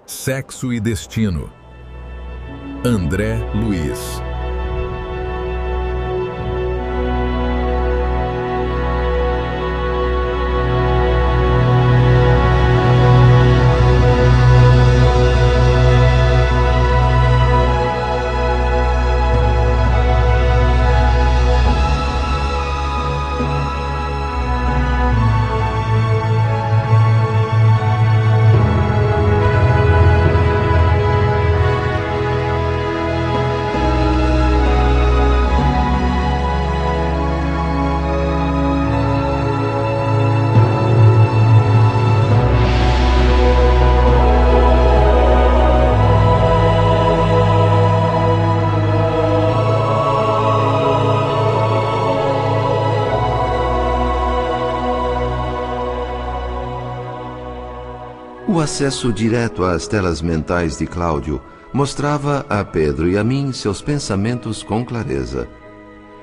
Sexo e Destino. André Luiz. O acesso direto às telas mentais de Cláudio mostrava a Pedro e a mim seus pensamentos com clareza.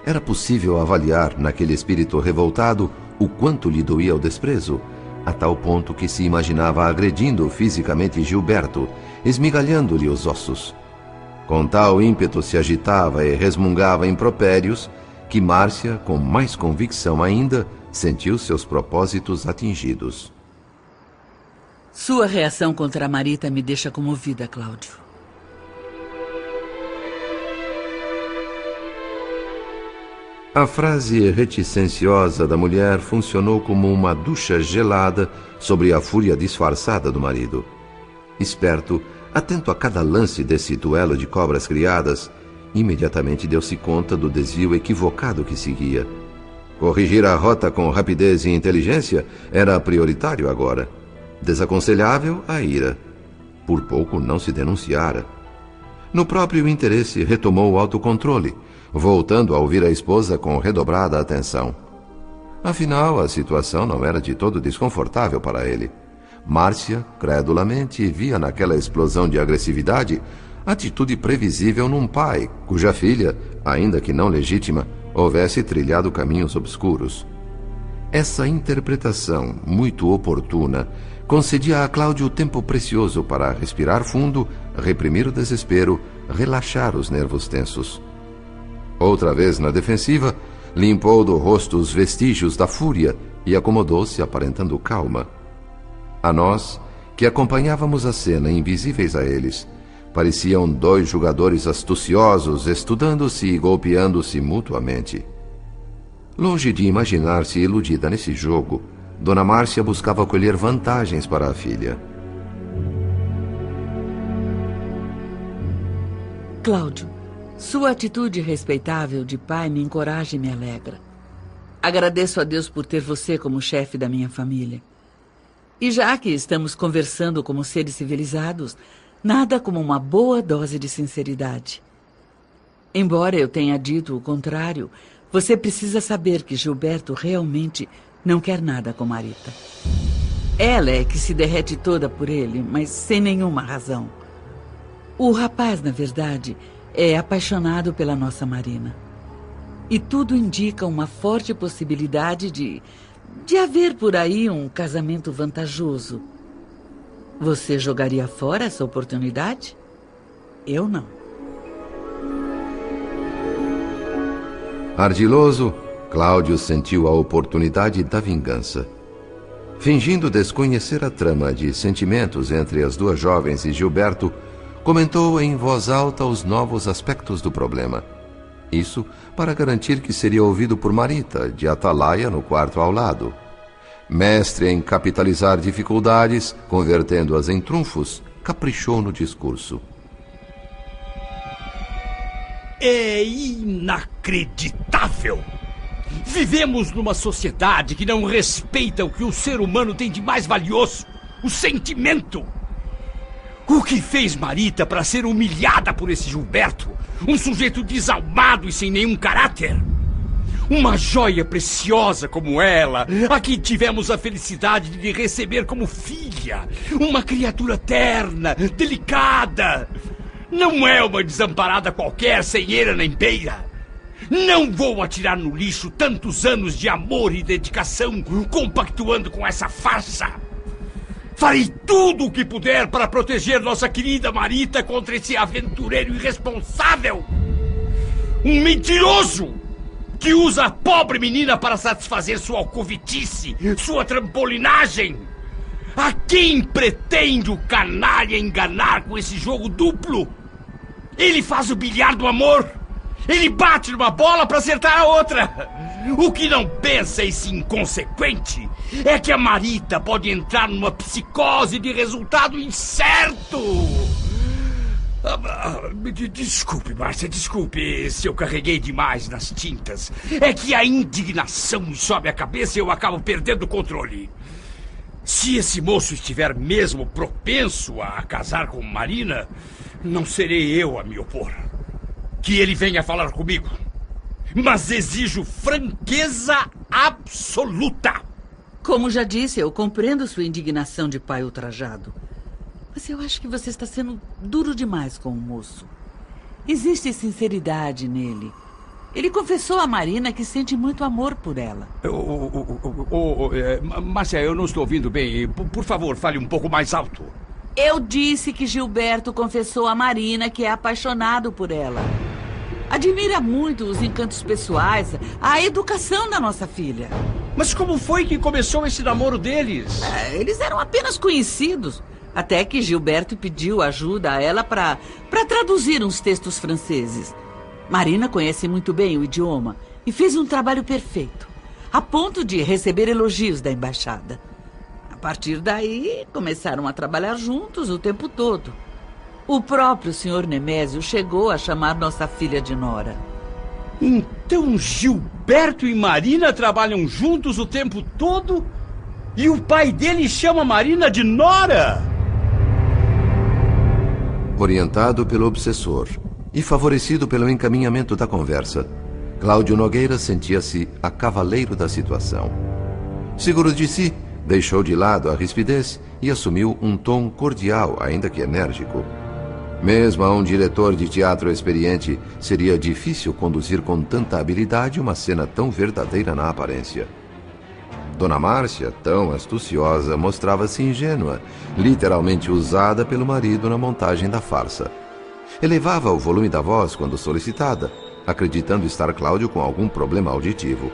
Era possível avaliar naquele espírito revoltado o quanto lhe doía o desprezo, a tal ponto que se imaginava agredindo fisicamente Gilberto, esmigalhando-lhe os ossos. Com tal ímpeto se agitava e resmungava impropérios que Márcia, com mais convicção ainda, sentiu seus propósitos atingidos. Sua reação contra a Marita me deixa comovida, Cláudio. A frase reticenciosa da mulher funcionou como uma ducha gelada sobre a fúria disfarçada do marido. Esperto, atento a cada lance desse duelo de cobras criadas, imediatamente deu-se conta do desvio equivocado que seguia. Corrigir a rota com rapidez e inteligência era prioritário agora. Desaconselhável a ira. Por pouco não se denunciara. No próprio interesse, retomou o autocontrole, voltando a ouvir a esposa com redobrada atenção. Afinal, a situação não era de todo desconfortável para ele. Márcia, credulamente, via naquela explosão de agressividade atitude previsível num pai cuja filha, ainda que não legítima, houvesse trilhado caminhos obscuros. Essa interpretação, muito oportuna, concedia a Cláudio tempo precioso para respirar fundo, reprimir o desespero, relaxar os nervos tensos. Outra vez na defensiva, limpou do rosto os vestígios da fúria e acomodou-se aparentando calma. A nós, que acompanhávamos a cena invisíveis a eles, pareciam dois jogadores astuciosos estudando-se e golpeando-se mutuamente. Longe de imaginar-se iludida nesse jogo, Dona Márcia buscava colher vantagens para a filha. Cláudio, sua atitude respeitável de pai me encoraja e me alegra. Agradeço a Deus por ter você como chefe da minha família. E já que estamos conversando como seres civilizados, nada como uma boa dose de sinceridade. Embora eu tenha dito o contrário, você precisa saber que Gilberto realmente não quer nada com Marita. Ela é que se derrete toda por ele, mas sem nenhuma razão. O rapaz, na verdade, é apaixonado pela nossa Marina. E tudo indica uma forte possibilidade de haver por aí um casamento vantajoso. Você jogaria fora essa oportunidade? Eu não. Ardiloso, Cláudio sentiu a oportunidade da vingança. Fingindo desconhecer a trama de sentimentos entre as duas jovens e Gilberto, comentou em voz alta os novos aspectos do problema. Isso para garantir que seria ouvido por Marita, de atalaia no quarto ao lado. Mestre em capitalizar dificuldades, convertendo-as em trunfos, caprichou no discurso. É inacreditável! Vivemos numa sociedade que não respeita o que o ser humano tem de mais valioso, o sentimento. O que fez Marita para ser humilhada por esse Gilberto? Um sujeito desalmado e sem nenhum caráter? Uma joia preciosa como ela, a que tivemos a felicidade de receber como filha. Uma criatura terna, delicada. Não é uma desamparada qualquer, sem eira nem beira. Não vou atirar no lixo tantos anos de amor e dedicação compactuando com essa farsa. Farei tudo o que puder para proteger nossa querida Marita contra esse aventureiro irresponsável. Um mentiroso que usa a pobre menina para satisfazer sua alcovitice, sua trampolinagem. A quem pretende o canalha enganar com esse jogo duplo? Ele faz o bilhar do amor. Ele bate numa bola para acertar a outra. O que não pensa esse inconsequente é que a Marita pode entrar numa psicose de resultado incerto. Desculpe, Márcia, desculpe se eu carreguei demais nas tintas. É que a indignação me sobe a cabeça e eu acabo perdendo o controle. Se esse moço estiver mesmo propenso a casar com Marina, não serei eu a me opor. Que ele venha falar comigo. Mas exijo franqueza absoluta. Como já disse, eu compreendo sua indignação de pai ultrajado. Mas eu acho que você está sendo duro demais com o moço. Existe sinceridade nele. Ele confessou a Marina que sente muito amor por ela. Márcia, eu não estou ouvindo bem. Por favor, fale um pouco mais alto. Eu disse que Gilberto confessou a Marina que é apaixonado por ela. Admira muito os encantos pessoais, a educação da nossa filha. Mas como foi que começou esse namoro deles? Eles eram apenas conhecidos. Até que Gilberto pediu ajuda a ela para traduzir uns textos franceses. Marina conhece muito bem o idioma e fez um trabalho perfeito, a ponto de receber elogios da embaixada. A partir daí, começaram a trabalhar juntos o tempo todo. O próprio Sr. Nemésio chegou a chamar nossa filha de nora. Então Gilberto e Marina trabalham juntos o tempo todo? E o pai dele chama Marina de nora? Orientado pelo obsessor e favorecido pelo encaminhamento da conversa, Cláudio Nogueira sentia-se a cavaleiro da situação. Seguro de si, deixou de lado a rispidez e assumiu um tom cordial, ainda que enérgico. Mesmo a um diretor de teatro experiente, seria difícil conduzir com tanta habilidade uma cena tão verdadeira na aparência. Dona Márcia, tão astuciosa, mostrava-se ingênua, literalmente usada pelo marido na montagem da farsa. Elevava o volume da voz quando solicitada, acreditando estar Cláudio com algum problema auditivo.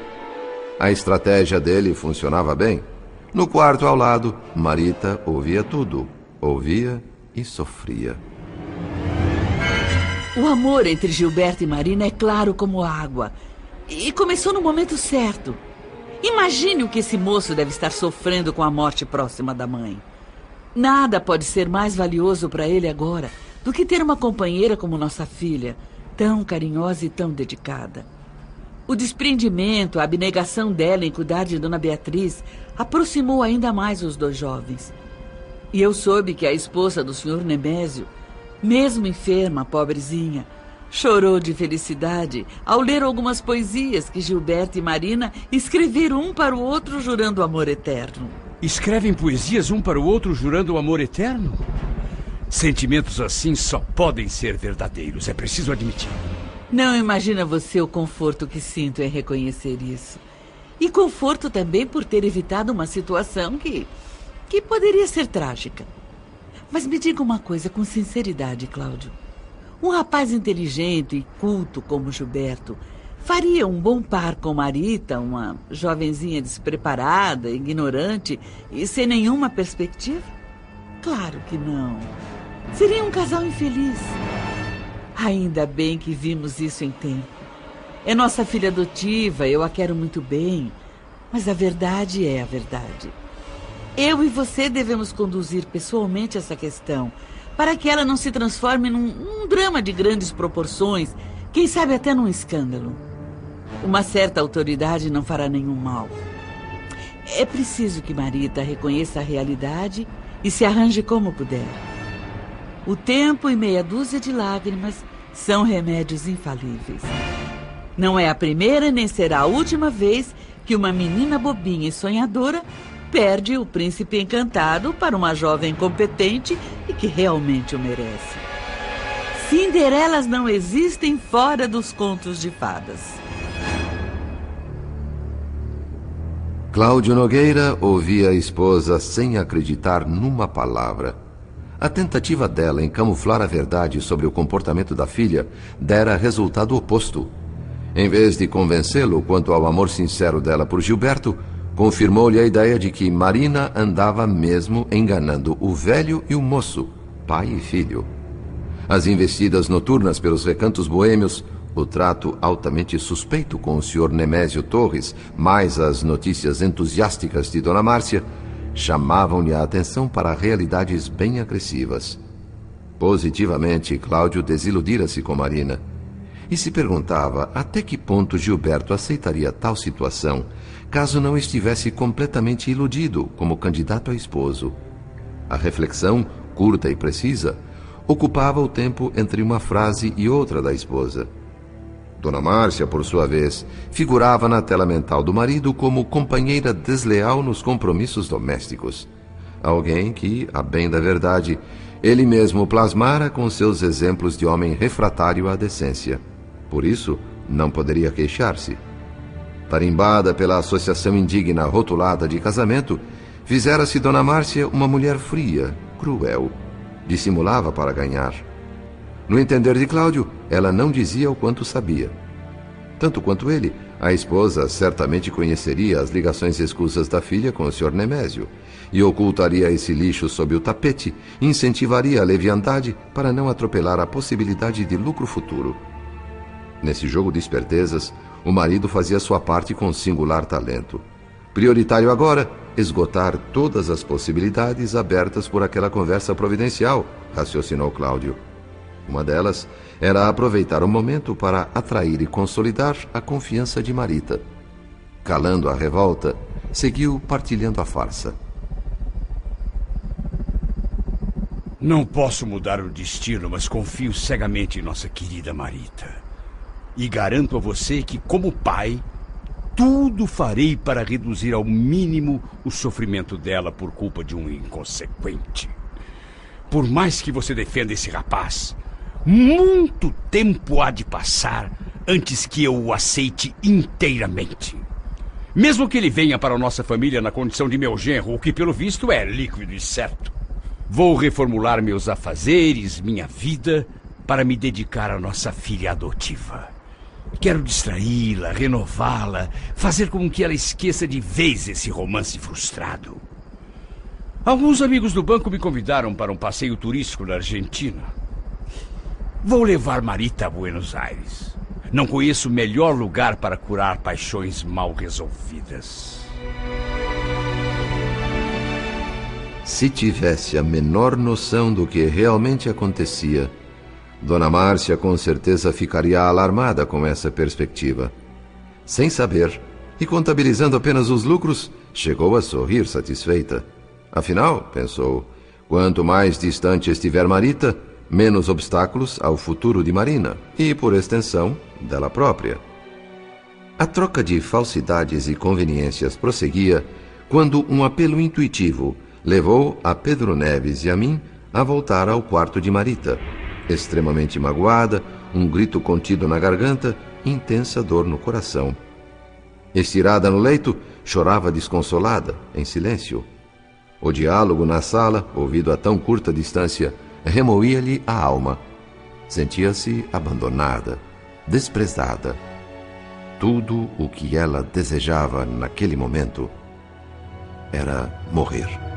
A estratégia dele funcionava bem. No quarto ao lado, Marita ouvia tudo. Ouvia e sofria. O amor entre Gilberto e Marina é claro como água. E começou no momento certo. Imagine o que esse moço deve estar sofrendo com a morte próxima da mãe. Nada pode ser mais valioso para ele agora do que ter uma companheira como nossa filha, tão carinhosa e tão dedicada. O desprendimento, a abnegação dela em cuidar de Dona Beatriz aproximou ainda mais os dois jovens. E eu soube que a esposa do Sr. Nemésio, mesmo enferma, pobrezinha, chorou de felicidade ao ler algumas poesias que Gilberto e Marina escreveram um para o outro jurando amor eterno. Escrevem poesias um para o outro jurando o amor eterno? Sentimentos assim só podem ser verdadeiros, é preciso admitir. Não imagina você o conforto que sinto em reconhecer isso. E conforto também por ter evitado uma situação que poderia ser trágica. Mas me diga uma coisa com sinceridade, Cláudio. Um rapaz inteligente e culto como Gilberto faria um bom par com Marita, uma jovenzinha despreparada, ignorante e sem nenhuma perspectiva? Claro que não. Seria um casal infeliz. Ainda bem que vimos isso em tempo. É nossa filha adotiva, eu a quero muito bem, mas a verdade é a verdade. Eu e você devemos conduzir pessoalmente essa questão, para que ela não se transforme num drama de grandes proporções, quem sabe até num escândalo. Uma certa autoridade não fará nenhum mal. É preciso que Marita reconheça a realidade e se arranje como puder. O tempo e meia dúzia de lágrimas são remédios infalíveis. Não é a primeira nem será a última vez que uma menina bobinha e sonhadora perde o príncipe encantado para uma jovem competente e que realmente o merece. Cinderelas não existem fora dos contos de fadas. Cláudio Nogueira ouvia a esposa sem acreditar numa palavra. A tentativa dela em camuflar a verdade sobre o comportamento da filha dera resultado oposto. Em vez de convencê-lo quanto ao amor sincero dela por Gilberto, confirmou-lhe a ideia de que Marina andava mesmo enganando o velho e o moço, pai e filho. As investidas noturnas pelos recantos boêmios, o trato altamente suspeito com o Sr. Nemésio Torres, mais as notícias entusiásticas de Dona Márcia, chamavam-lhe a atenção para realidades bem agressivas. Positivamente, Cláudio desiludira-se com Marina e se perguntava até que ponto Gilberto aceitaria tal situação caso não estivesse completamente iludido como candidato a esposo. A reflexão, curta e precisa, ocupava o tempo entre uma frase e outra da esposa. Dona Márcia, por sua vez, figurava na tela mental do marido como companheira desleal nos compromissos domésticos. Alguém que, a bem da verdade, ele mesmo plasmara com seus exemplos de homem refratário à decência. Por isso, não poderia queixar-se. Tarimbada pela associação indigna rotulada de casamento, fizera-se Dona Márcia uma mulher fria, cruel. Dissimulava para ganhar. No entender de Cláudio, ela não dizia o quanto sabia. Tanto quanto ele, a esposa certamente conheceria as ligações escusas da filha com o Sr. Nemésio e ocultaria esse lixo sob o tapete, incentivaria a leviandade para não atropelar a possibilidade de lucro futuro. Nesse jogo de espertezas, o marido fazia sua parte com singular talento. Prioritário agora, esgotar todas as possibilidades abertas por aquela conversa providencial, raciocinou Cláudio. Uma delas era aproveitar o momento para atrair e consolidar a confiança de Marita. Calando a revolta, seguiu partilhando a farsa. Não posso mudar o destino, mas confio cegamente em nossa querida Marita. E garanto a você que, como pai, tudo farei para reduzir ao mínimo o sofrimento dela por culpa de um inconsequente. Por mais que você defenda esse rapaz, muito tempo há de passar antes que eu o aceite inteiramente. Mesmo que ele venha para a nossa família na condição de meu genro, o que pelo visto é líquido e certo. Vou reformular meus afazeres, minha vida, para me dedicar à nossa filha adotiva. Quero distraí-la, renová-la, fazer com que ela esqueça de vez esse romance frustrado. Alguns amigos do banco me convidaram para um passeio turístico na Argentina. Vou levar Marita a Buenos Aires. Não conheço melhor lugar para curar paixões mal resolvidas. Se tivesse a menor noção do que realmente acontecia, Dona Márcia com certeza ficaria alarmada com essa perspectiva. Sem saber, e contabilizando apenas os lucros, chegou a sorrir satisfeita. Afinal, pensou, quanto mais distante estiver Marita, menos obstáculos ao futuro de Marina e, por extensão, dela própria. A troca de falsidades e conveniências prosseguia quando um apelo intuitivo levou a Pedro Neves e a mim a voltar ao quarto de Marita. Extremamente magoada, um grito contido na garganta, intensa dor no coração. Estirada no leito, chorava desconsolada, em silêncio. O diálogo na sala, ouvido a tão curta distância, remoía-lhe a alma. Sentia-se abandonada, desprezada. Tudo o que ela desejava naquele momento era morrer.